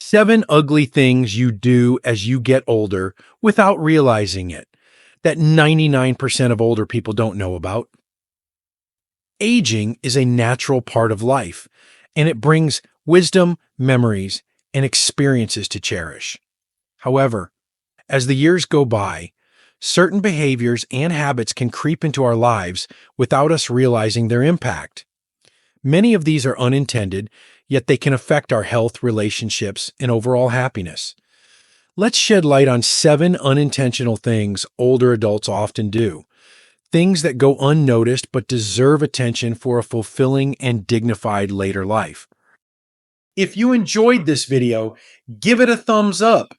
7 ugly things you do as you get older without realizing it that 99% of older people don't know about. Aging is a natural part of life, and it brings wisdom, memories, and experiences to cherish. However, as the years go by, certain behaviors and habits can creep into our lives without us realizing their impact. Many of these are unintended, yet they can affect our health, relationships, and overall happiness. Let's shed light on 7 unintentional things older adults often do, things that go unnoticed but deserve attention for a fulfilling and dignified later life. If you enjoyed this video, give it a thumbs up.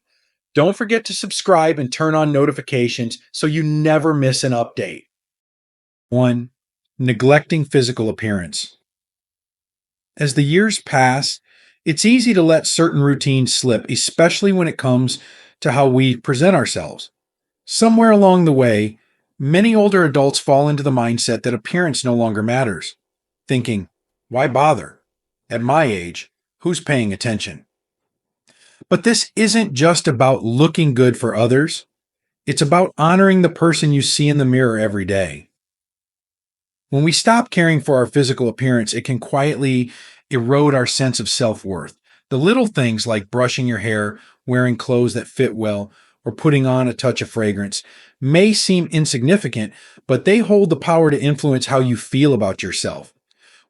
Don't forget to subscribe and turn on notifications so you never miss an update. 1. Neglecting physical appearance. As the years pass, it's easy to let certain routines slip, especially when it comes to how we present ourselves. Somewhere along the way, many older adults fall into the mindset that appearance no longer matters, thinking, why bother? At my age, who's paying attention? But this isn't just about looking good for others. It's about honoring the person you see in the mirror every day. When we stop caring for our physical appearance, it can quietly erode our sense of self-worth. The little things like brushing your hair, wearing clothes that fit well, or putting on a touch of fragrance may seem insignificant, but they hold the power to influence how you feel about yourself.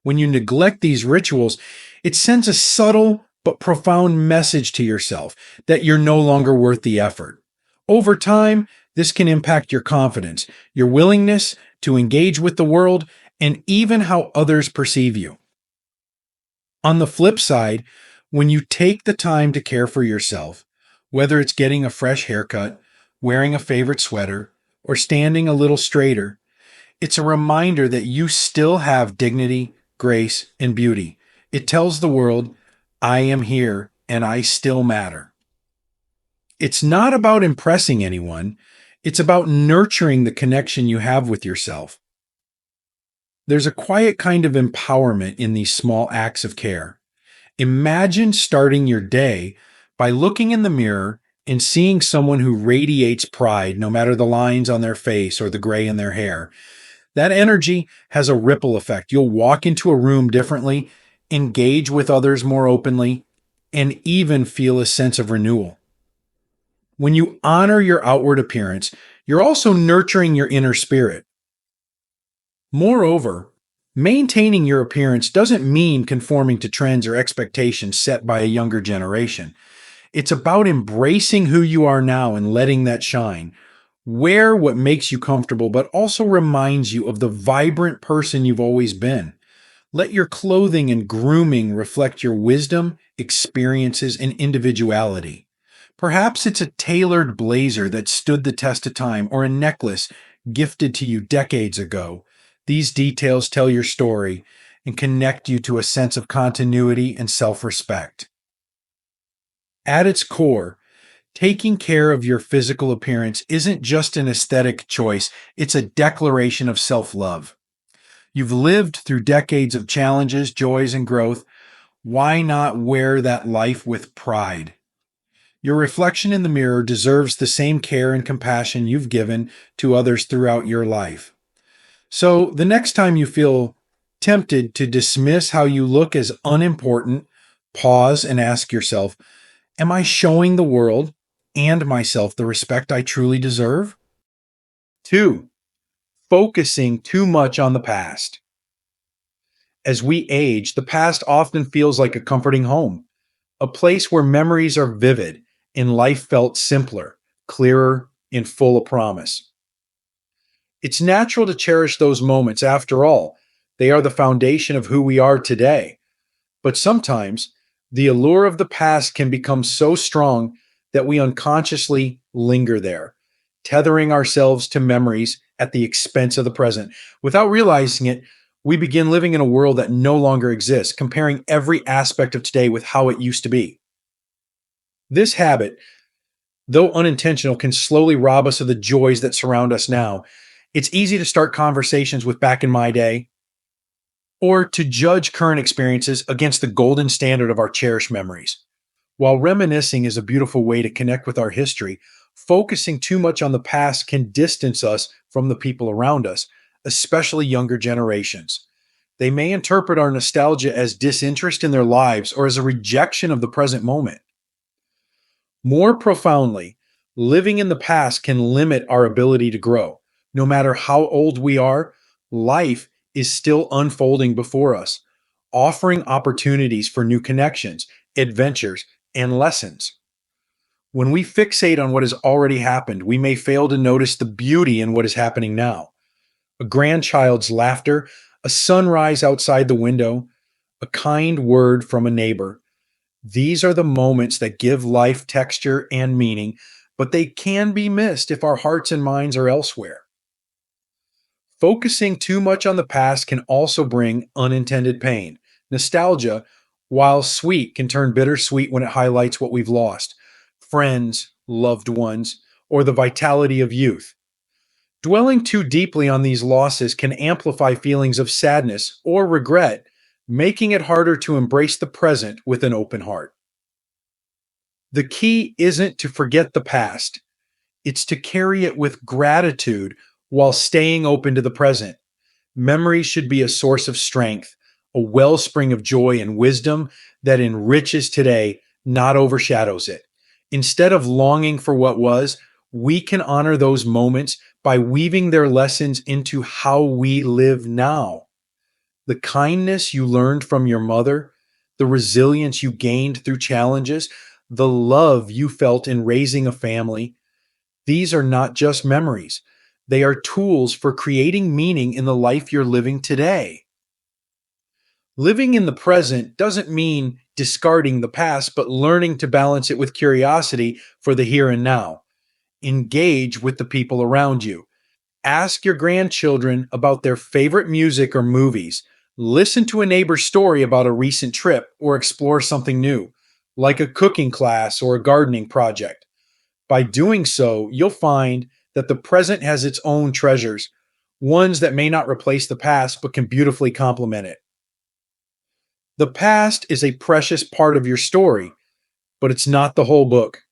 When you neglect these rituals, it sends a subtle but profound message to yourself that you're no longer worth the effort. Over time, this can impact your confidence, your willingness to engage with the world, and even how others perceive you. On the flip side, when you take the time to care for yourself, whether it's getting a fresh haircut, wearing a favorite sweater, or standing a little straighter, it's a reminder that you still have dignity, grace, and beauty. It tells the world, I am here and I still matter. It's not about impressing anyone. It's about nurturing the connection you have with yourself. There's a quiet kind of empowerment in these small acts of care. Imagine starting your day by looking in the mirror and seeing someone who radiates pride, no matter the lines on their face or the gray in their hair. That energy has a ripple effect. You'll walk into a room differently, engage with others more openly, and even feel a sense of renewal. When you honor your outward appearance, you're also nurturing your inner spirit. Moreover, maintaining your appearance doesn't mean conforming to trends or expectations set by a younger generation. It's about embracing who you are now and letting that shine. Wear what makes you comfortable, but also reminds you of the vibrant person you've always been. Let your clothing and grooming reflect your wisdom, experiences, and individuality. Perhaps it's a tailored blazer that stood the test of time or a necklace gifted to you decades ago. These details tell your story and connect you to a sense of continuity and self-respect. At its core, taking care of your physical appearance isn't just an aesthetic choice, it's a declaration of self-love. You've lived through decades of challenges, joys, and growth. Why not wear that life with pride? Your reflection in the mirror deserves the same care and compassion you've given to others throughout your life. So the next time you feel tempted to dismiss how you look as unimportant, pause and ask yourself, am I showing the world and myself the respect I truly deserve? 2. Focusing too much on the past. As we age, the past often feels like a comforting home, a place where memories are vivid and life felt simpler, clearer, and full of promise. It's natural to cherish those moments. After all, they are the foundation of who we are today. But sometimes, the allure of the past can become so strong that we unconsciously linger there, tethering ourselves to memories at the expense of the present. Without realizing it, we begin living in a world that no longer exists, comparing every aspect of today with how it used to be. This habit, though unintentional, can slowly rob us of the joys that surround us now. It's easy to start conversations with back in my day, or to judge current experiences against the golden standard of our cherished memories. While reminiscing is a beautiful way to connect with our history, focusing too much on the past can distance us from the people around us, especially younger generations. They may interpret our nostalgia as disinterest in their lives or as a rejection of the present moment. More profoundly, living in the past can limit our ability to grow. No matter how old we are, life is still unfolding before us, offering opportunities for new connections, adventures, and lessons. When we fixate on what has already happened, we may fail to notice the beauty in what is happening now. A grandchild's laughter, a sunrise outside the window, a kind word from a neighbor. These are the moments that give life texture and meaning, but they can be missed if our hearts and minds are elsewhere. Focusing too much on the past can also bring unintended pain. Nostalgia, while sweet, can turn bittersweet when it highlights what we've lost: friends, loved ones, or the vitality of youth. Dwelling too deeply on these losses can amplify feelings of sadness or regret, making it harder to embrace the present with an open heart. The key isn't to forget the past, it's to carry it with gratitude while staying open to the present. Memory should be a source of strength, a wellspring of joy and wisdom that enriches today, not overshadows it. Instead of longing for what was, we can honor those moments by weaving their lessons into how we live now. The kindness you learned from your mother, the resilience you gained through challenges, the love you felt in raising a family, these are not just memories. They are tools for creating meaning in the life you're living today. Living in the present doesn't mean discarding the past, but learning to balance it with curiosity for the here and now. Engage with the people around you. Ask your grandchildren about their favorite music or movies. Listen to a neighbor's story about a recent trip or explore something new, like a cooking class or a gardening project. By doing so, you'll find that the present has its own treasures, ones that may not replace the past but can beautifully complement it. The past is a precious part of your story, but it's not the whole book.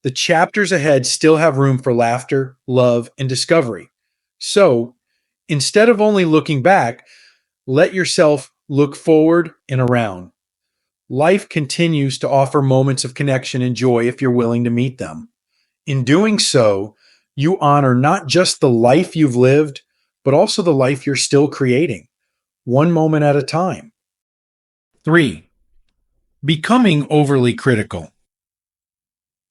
The chapters ahead still have room for laughter, love, and discovery. So, instead of only looking back, let yourself look forward and around. Life continues to offer moments of connection and joy if you're willing to meet them. In doing so, you honor not just the life you've lived, but also the life you're still creating, one moment at a time. 3. Becoming overly critical.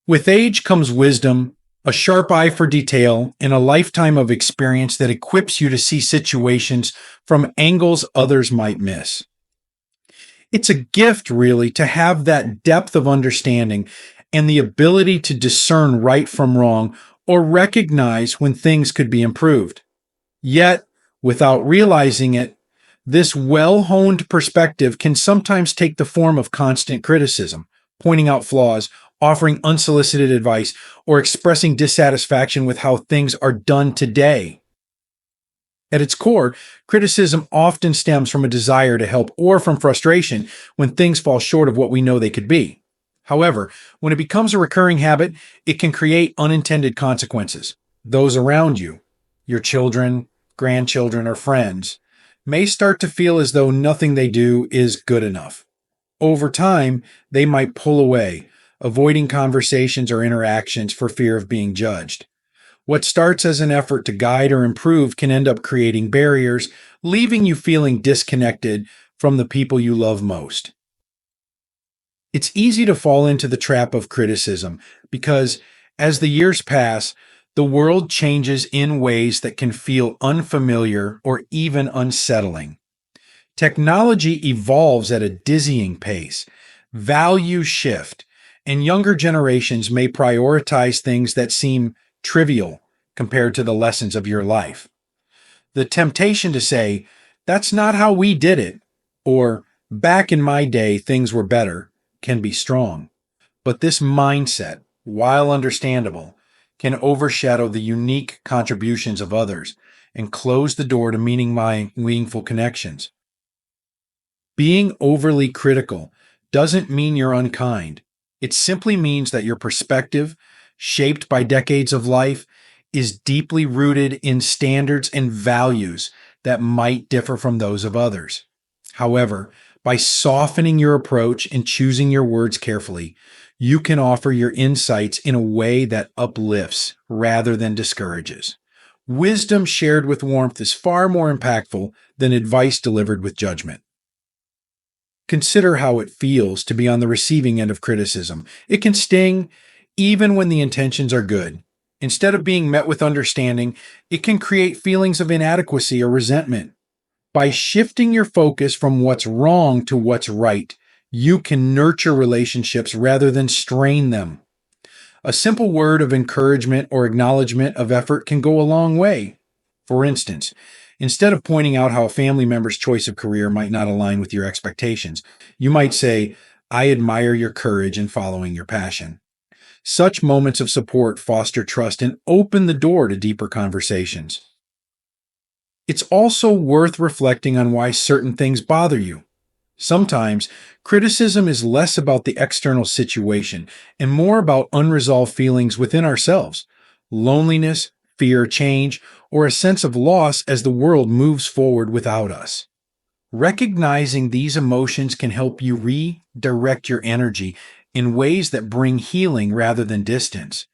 With age comes wisdom, a sharp eye for detail, and a lifetime of experience that equips you to see situations from angles others might miss. It's a gift, really, to have that depth of understanding and the ability to discern right from wrong or recognize when things could be improved. Yet, without realizing it, this well honed perspective can sometimes take the form of constant criticism, pointing out flaws, offering unsolicited advice, or expressing dissatisfaction with how things are done today. At its core, criticism often stems from a desire to help or from frustration when things fall short of what we know they could be. However, when it becomes a recurring habit, it can create unintended consequences. Those around you, your children, grandchildren, or friends, may start to feel as though nothing they do is good enough. Over time, they might pull away, avoiding conversations or interactions for fear of being judged. What starts as an effort to guide or improve can end up creating barriers, leaving you feeling disconnected from the people you love most. It's easy to fall into the trap of criticism because, as the years pass, the world changes in ways that can feel unfamiliar or even unsettling. Technology evolves at a dizzying pace, values shift, and younger generations may prioritize things that seem trivial compared to the lessons of your life. The temptation to say, "That's not how we did it," or "back in my day, things were better," can be strong. But this mindset, while understandable, can overshadow the unique contributions of others and close the door to meaningful connections. Being overly critical doesn't mean you're unkind. It simply means that your perspective, shaped by decades of life, is deeply rooted in standards and values that might differ from those of others. However, by softening your approach and choosing your words carefully, you can offer your insights in a way that uplifts rather than discourages. Wisdom shared with warmth is far more impactful than advice delivered with judgment. Consider how it feels to be on the receiving end of criticism. It can sting even when the intentions are good. Instead of being met with understanding, it can create feelings of inadequacy or resentment. By shifting your focus from what's wrong to what's right, you can nurture relationships rather than strain them. A simple word of encouragement or acknowledgement of effort can go a long way. For instance, instead of pointing out how a family member's choice of career might not align with your expectations, you might say, "I admire your courage in following your passion." Such moments of support foster trust and open the door to deeper conversations. It's also worth reflecting on why certain things bother you. Sometimes, criticism is less about the external situation and more about unresolved feelings within ourselves: loneliness, fear, change, or a sense of loss as the world moves forward without us. Recognizing these emotions can help you redirect your energy in ways that bring healing rather than distance.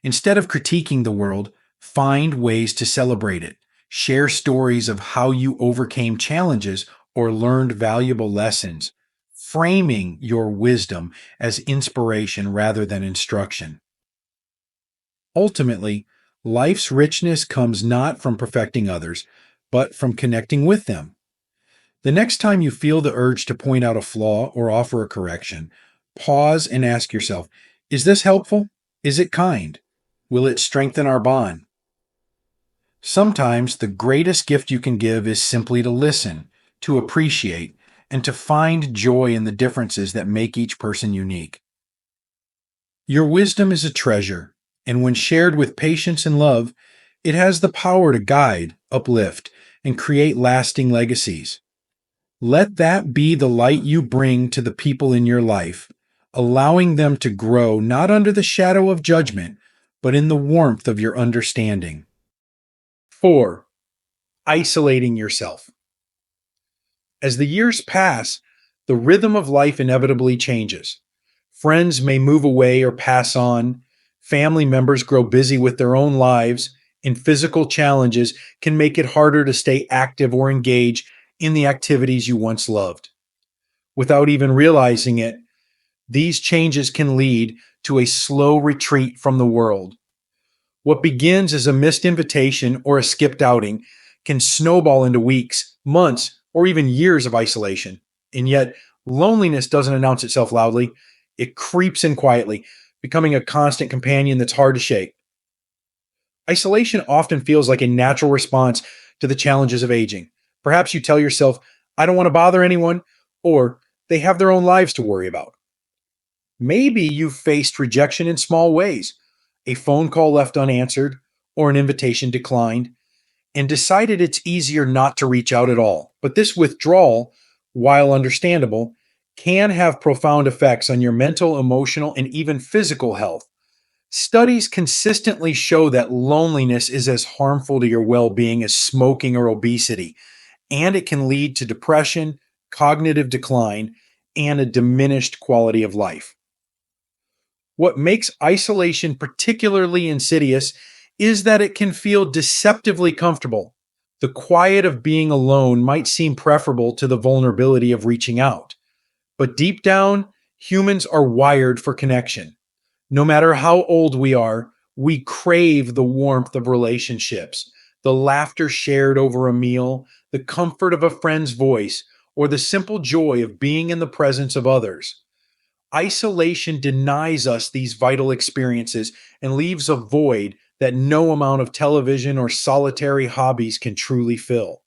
Instead of critiquing the world, find ways to celebrate it. Share stories of how you overcame challenges or learned valuable lessons, framing your wisdom as inspiration rather than instruction. Ultimately, life's richness comes not from perfecting others, but from connecting with them. The next time you feel the urge to point out a flaw or offer a correction, pause and ask yourself, is this helpful? Is it kind? Will it strengthen our bond? Sometimes the greatest gift you can give is simply to listen, to appreciate, and to find joy in the differences that make each person unique. Your wisdom is a treasure, and when shared with patience and love, it has the power to guide, uplift, and create lasting legacies. Let that be the light you bring to the people in your life, allowing them to grow not under the shadow of judgment, but in the warmth of your understanding. 4. Isolating yourself. As the years pass, the rhythm of life inevitably changes. Friends may move away or pass on, family members grow busy with their own lives, and physical challenges can make it harder to stay active or engage in the activities you once loved. Without even realizing it, these changes can lead to a slow retreat from the world. What begins as a missed invitation or a skipped outing can snowball into weeks, months, or even years of isolation. And yet, loneliness doesn't announce itself loudly. It creeps in quietly, becoming a constant companion that's hard to shake. Isolation often feels like a natural response to the challenges of aging. Perhaps you tell yourself, "I don't want to bother anyone," or "they have their own lives to worry about." Maybe you've faced rejection in small ways, a phone call left unanswered, or an invitation declined, and decided it's easier not to reach out at all. But this withdrawal, while understandable, can have profound effects on your mental, emotional, and even physical health. Studies consistently show that loneliness is as harmful to your well being as smoking or obesity, and it can lead to depression, cognitive decline, and a diminished quality of life. What makes isolation particularly insidious is that it can feel deceptively comfortable. The quiet of being alone might seem preferable to the vulnerability of reaching out. But deep down, humans are wired for connection. No matter how old we are, we crave the warmth of relationships, the laughter shared over a meal, the comfort of a friend's voice, or the simple joy of being in the presence of others. Isolation denies us these vital experiences and leaves a void that no amount of television or solitary hobbies can truly fill.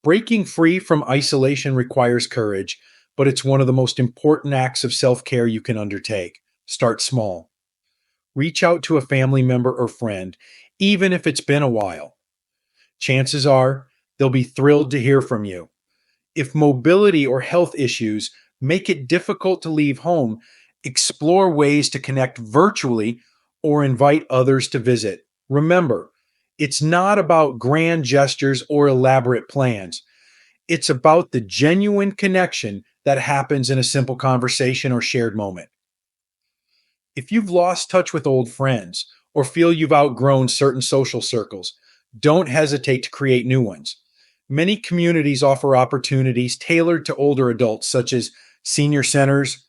Breaking free from isolation requires courage, but it's one of the most important acts of self care you can undertake. Start small. Reach out to a family member or friend, even if it's been a while. Chances are they'll be thrilled to hear from you. If mobility or health issues make it difficult to leave home, Explore ways to connect virtually or invite others to visit. Remember, it's not about grand gestures or elaborate plans. It's about the genuine connection that happens in a simple conversation or shared moment. If you've lost touch with old friends or feel you've outgrown certain social circles, don't hesitate to create new ones. Many communities offer opportunities tailored to older adults, such as senior centers,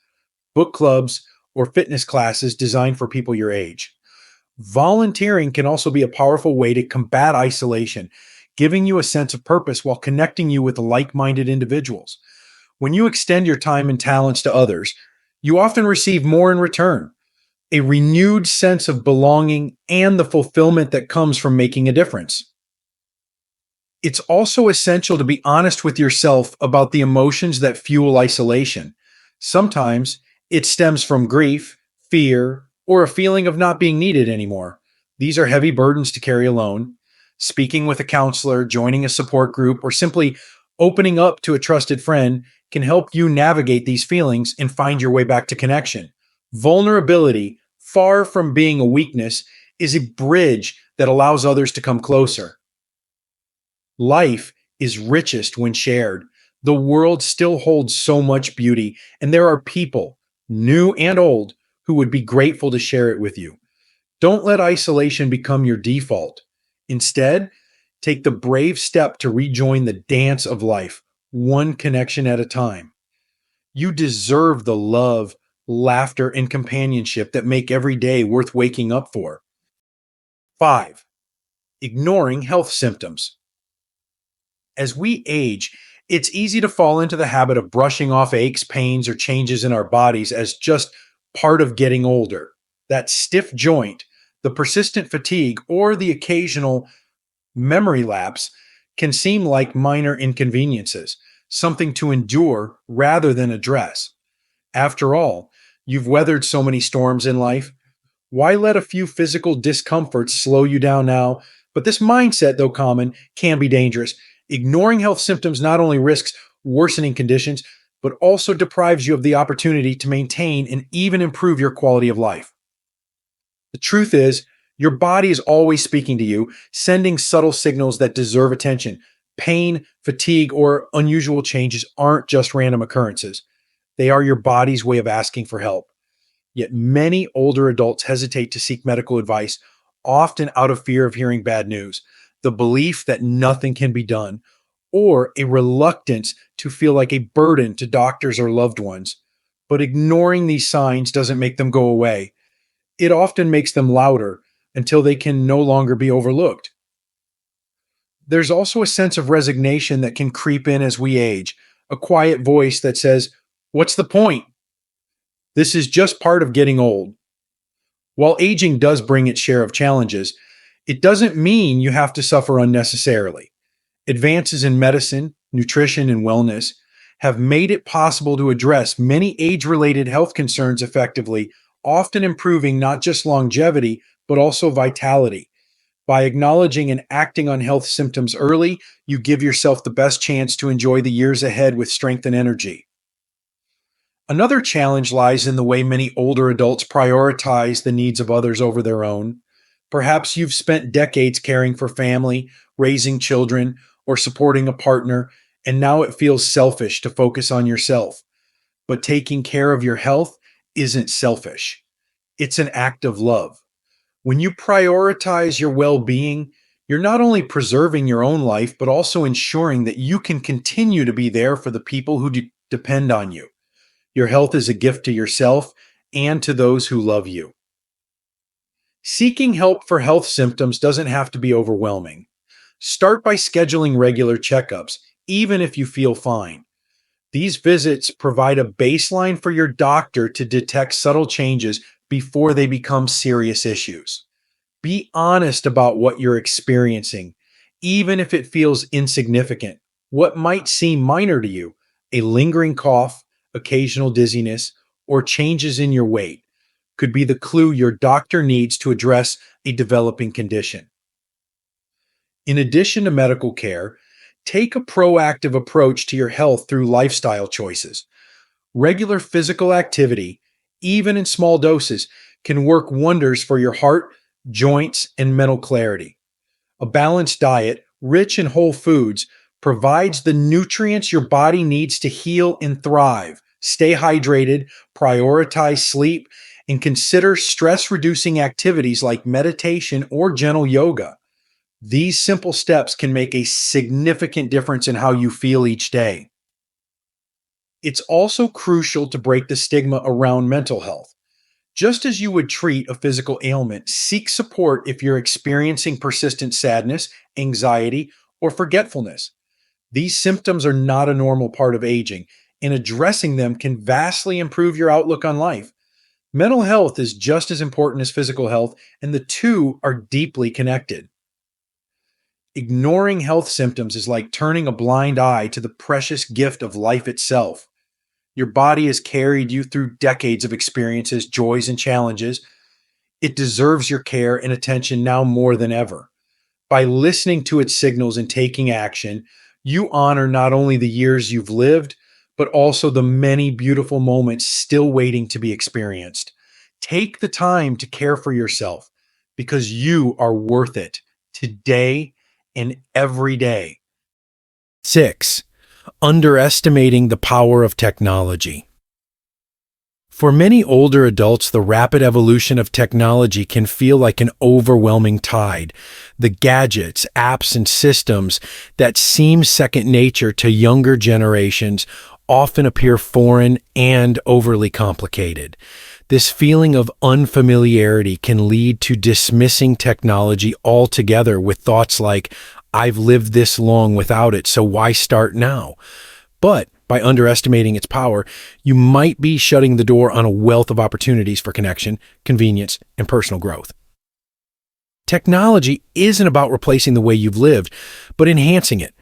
book clubs, or fitness classes designed for people your age. Volunteering can also be a powerful way to combat isolation, giving you a sense of purpose while connecting you with like minded individuals. When you extend your time and talents to others, you often receive more in return, a renewed sense of belonging and the fulfillment that comes from making a difference. It's also essential to be honest with yourself about the emotions that fuel isolation. Sometimes it stems from grief, fear, or a feeling of not being needed anymore. These are heavy burdens to carry alone. Speaking with a counselor, joining a support group, or simply opening up to a trusted friend can help you navigate these feelings and find your way back to connection. Vulnerability, far from being a weakness, is a bridge that allows others to come closer. Life is richest when shared. The world still holds so much beauty, and there are people, new and old, who would be grateful to share it with you. Don't let isolation become your default. Instead, take the brave step to rejoin the dance of life, one connection at a time. You deserve the love, laughter, and companionship that make every day worth waking up for. 5. Ignoring health symptoms. As we age, it's easy to fall into the habit of brushing off aches, pains, or changes in our bodies as just part of getting older. That stiff joint, the persistent fatigue, or the occasional memory lapse can seem like minor inconveniences, something to endure rather than address. After all, you've weathered so many storms in life. Why let a few physical discomforts slow you down now? But this mindset, though common, can be dangerous. Ignoring health symptoms not only risks worsening conditions, but also deprives you of the opportunity to maintain and even improve your quality of life. The truth is, your body is always speaking to you, sending subtle signals that deserve attention. Pain, fatigue, or unusual changes aren't just random occurrences. They are your body's way of asking for help. Yet many older adults hesitate to seek medical advice, often out of fear of hearing bad news, the belief that nothing can be done, or a reluctance to feel like a burden to doctors or loved ones. But ignoring these signs doesn't make them go away. It often makes them louder until they can no longer be overlooked. There's also a sense of resignation that can creep in as we age, a quiet voice that says, "What's the point? This is just part of getting old." While aging does bring its share of challenges, it doesn't mean you have to suffer unnecessarily. Advances in medicine, nutrition, and wellness have made it possible to address many age related health concerns effectively, often improving not just longevity, but also vitality. By acknowledging and acting on health symptoms early, you give yourself the best chance to enjoy the years ahead with strength and energy. Another challenge lies in the way many older adults prioritize the needs of others over their own. Perhaps you've spent decades caring for family, raising children, or supporting a partner, and now it feels selfish to focus on yourself. But taking care of your health isn't selfish, it's an act of love. When you prioritize your well being, you're not only preserving your own life, but also ensuring that you can continue to be there for the people who depend on you. Your health is a gift to yourself and to those who love you. Seeking help for health symptoms doesn't have to be overwhelming. Start by scheduling regular checkups, even if you feel fine. These visits provide a baseline for your doctor to detect subtle changes before they become serious issues. Be honest about what you're experiencing, even if it feels insignificant. What might seem minor to you, a lingering cough, occasional dizziness, or changes in your weight, could be the clue your doctor needs to address a developing condition. In addition to medical care, take a proactive approach to your health through lifestyle choices. Regular physical activity, even in small doses, can work wonders for your heart, joints, and mental clarity. A balanced diet, rich in whole foods, provides the nutrients your body needs to heal and thrive. Stay hydrated, prioritize sleep, and consider stress reducing activities like meditation or gentle yoga. These simple steps can make a significant difference in how you feel each day. It's also crucial to break the stigma around mental health. Just as you would treat a physical ailment, seek support if you're experiencing persistent sadness, anxiety, or forgetfulness. These symptoms are not a normal part of aging, and addressing them can vastly improve your outlook on life. Mental health is just as important as physical health, and the two are deeply connected. Ignoring health symptoms is like turning a blind eye to the precious gift of life itself. Your body has carried you through decades of experiences, joys, and challenges. It deserves your care and attention now more than ever. By listening to its signals and taking action, you honor not only the years you've lived, but also the many beautiful moments still waiting to be experienced. Take the time to care for yourself because you are worth it today and every day. 6. Underestimating the power of technology. For many older adults, the rapid evolution of technology can feel like an overwhelming tide. The gadgets, apps, and systems that seem second nature to younger generations often appear foreign and overly complicated. This feeling of unfamiliarity can lead to dismissing technology altogether with thoughts like, "I've lived this long without it, so why start now?" But by underestimating its power, you might be shutting the door on a wealth of opportunities for connection, convenience, and personal growth. Technology isn't about replacing the way you've lived, but enhancing it.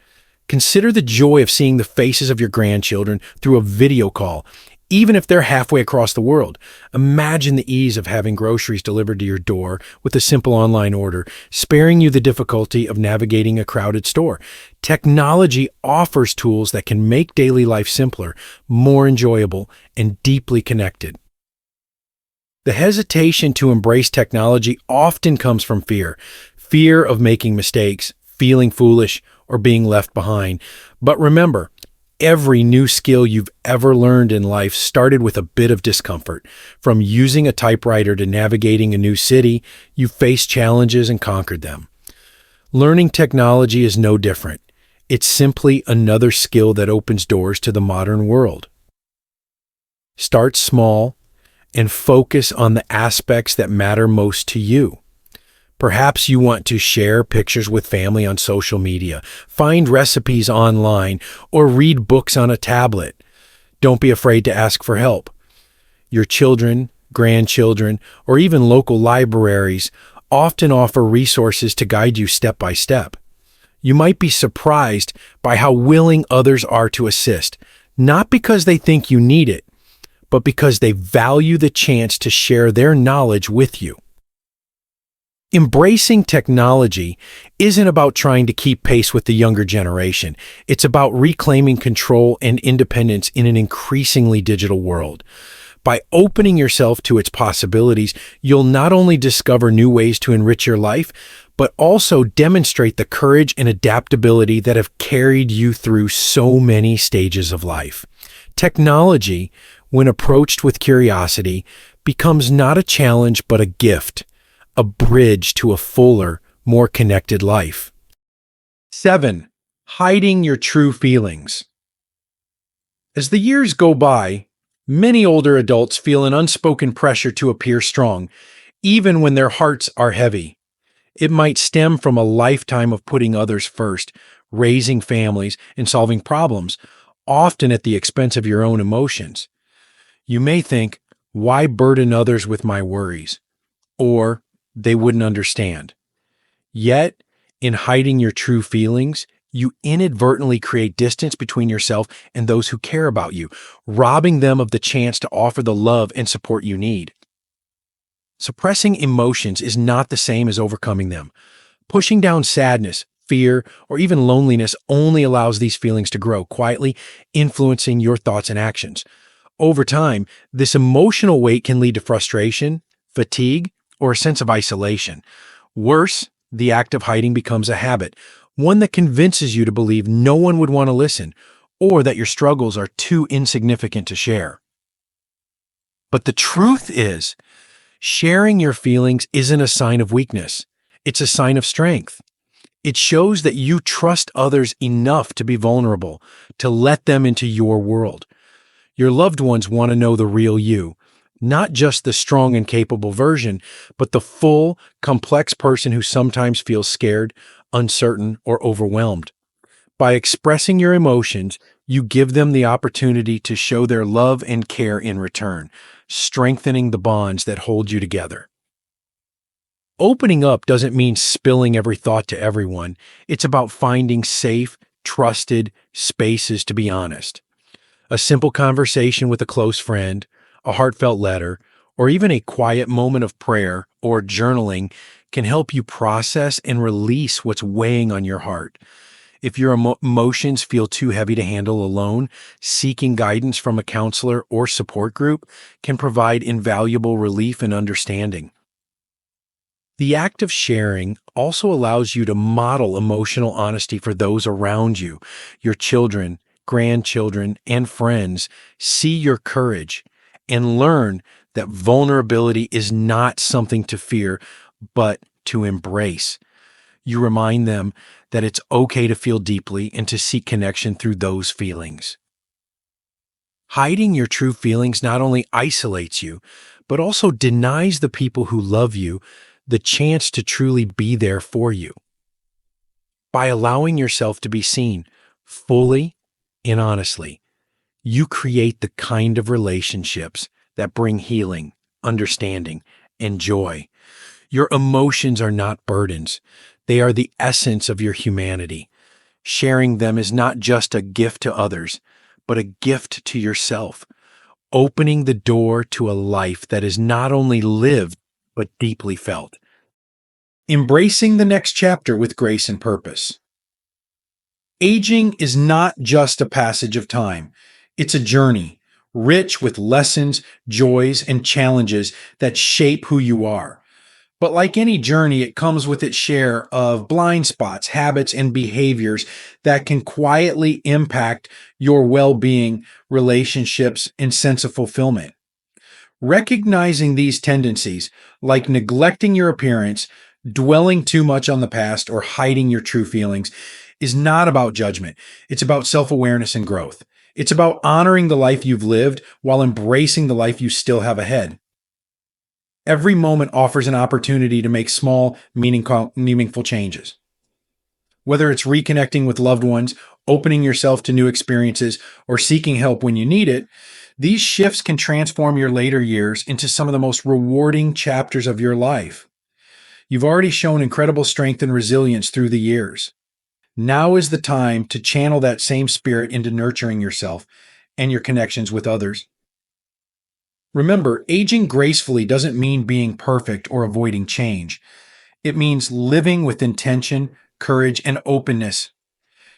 Consider the joy of seeing the faces of your grandchildren through a video call, even if they're halfway across the world. Imagine the ease of having groceries delivered to your door with a simple online order, sparing you the difficulty of navigating a crowded store. Technology offers tools that can make daily life simpler, more enjoyable, and deeply connected. The hesitation to embrace technology often comes from fear of making mistakes, feeling foolish, or being left behind. But remember, every new skill you've ever learned in life started with a bit of discomfort. From using a typewriter to navigating a new city, you've faced challenges and conquered them. Learning technology is no different. It's simply another skill that opens doors to the modern world. Start small and focus on the aspects that matter most to you. Perhaps you want to share pictures with family on social media, find recipes online, or read books on a tablet. Don't be afraid to ask for help. Your children, grandchildren, or even local libraries often offer resources to guide you step by step. You might be surprised by how willing others are to assist, not because they think you need it, but because they value the chance to share their knowledge with you. Embracing technology isn't about trying to keep pace with the younger generation. It's about reclaiming control and independence in an increasingly digital world. By opening yourself to its possibilities, you'll not only discover new ways to enrich your life, but also demonstrate the courage and adaptability that have carried you through so many stages of life. Technology, when approached with curiosity, becomes not a challenge but a gift, a bridge to a fuller, more connected life. 7. Hiding your true feelings. As the years go by, many older adults feel an unspoken pressure to appear strong, even when their hearts are heavy. It might stem from a lifetime of putting others first, raising families, and solving problems, often at the expense of your own emotions. You may think, "Why burden others with my worries?" Or, "They wouldn't understand." Yet, in hiding your true feelings, you inadvertently create distance between yourself and those who care about you, robbing them of the chance to offer the love and support you need. Suppressing emotions is not the same as overcoming them. Pushing down sadness, fear, or even loneliness only allows these feelings to grow quietly, influencing your thoughts and actions. Over time, this emotional weight can lead to frustration, fatigue, or a sense of isolation. Worse, the act of hiding becomes a habit, one that convinces you to believe no one would want to listen or that your struggles are too insignificant to share. But the truth is, sharing your feelings isn't a sign of weakness. It's a sign of strength. It shows that you trust others enough to be vulnerable, to let them into your world. Your loved ones want to know the real you, not just the strong and capable version, but the full, complex person who sometimes feels scared, uncertain, or overwhelmed. By expressing your emotions, you give them the opportunity to show their love and care in return, strengthening the bonds that hold you together. Opening up doesn't mean spilling every thought to everyone. It's about finding safe, trusted spaces to be honest. A simple conversation with a close friend, a heartfelt letter, or even a quiet moment of prayer or journaling can help you process and release what's weighing on your heart. If your emotions feel too heavy to handle alone, seeking guidance from a counselor or support group can provide invaluable relief and understanding. The act of sharing also allows you to model emotional honesty for those around you. Your children, grandchildren, and friends see your courage and learn that vulnerability is not something to fear, but to embrace. You remind them that it's okay to feel deeply and to seek connection through those feelings. Hiding your true feelings not only isolates you, but also denies the people who love you the chance to truly be there for you. By allowing yourself to be seen fully and honestly, you create the kind of relationships that bring healing, understanding, and joy. Your emotions are not burdens. They are the essence of your humanity. Sharing them is not just a gift to others, but a gift to yourself, opening the door to a life that is not only lived, but deeply felt. Embracing the next chapter with grace and purpose. Aging is not just a passage of time. It's a journey, rich with lessons, joys, and challenges that shape who you are. But like any journey, it comes with its share of blind spots, habits, and behaviors that can quietly impact your well-being, relationships, and sense of fulfillment. Recognizing these tendencies, like neglecting your appearance, dwelling too much on the past, or hiding your true feelings, is not about judgment. It's about self-awareness and growth. It's about honoring the life you've lived while embracing the life you still have ahead. Every moment offers an opportunity to make small, meaningful changes. Whether it's reconnecting with loved ones, opening yourself to new experiences, or seeking help when you need it, these shifts can transform your later years into some of the most rewarding chapters of your life. You've already shown incredible strength and resilience through the years. Now is the time to channel that same spirit into nurturing yourself and your connections with others. Remember, aging gracefully doesn't mean being perfect or avoiding change. It means living with intention, courage, and openness.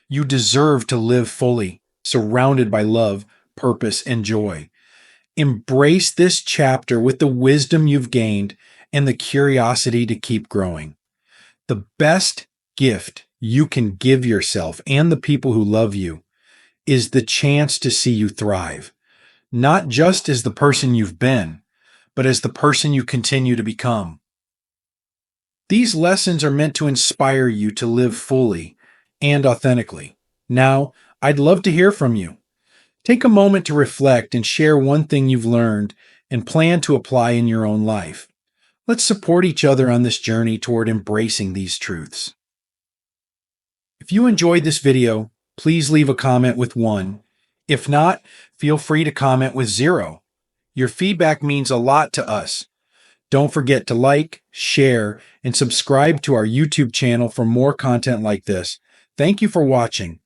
You deserve to live fully, surrounded by love, purpose, and joy. Embrace this chapter with the wisdom you've gained and the curiosity to keep growing. The best gift you can give yourself and the people who love you is the chance to see you thrive. Not just as the person you've been, but as the person you continue to become. These lessons are meant to inspire you to live fully and authentically. Now, I'd love to hear from you. Take a moment to reflect and share one thing you've learned and plan to apply in your own life. Let's support each other on this journey toward embracing these truths. If you enjoyed this video, please leave a comment with 1. If not, feel free to comment with 0. Your feedback means a lot to us. Don't forget to like, share, and subscribe to our YouTube channel for more content like this. Thank you for watching.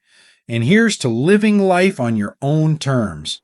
And here's to living life on your own terms.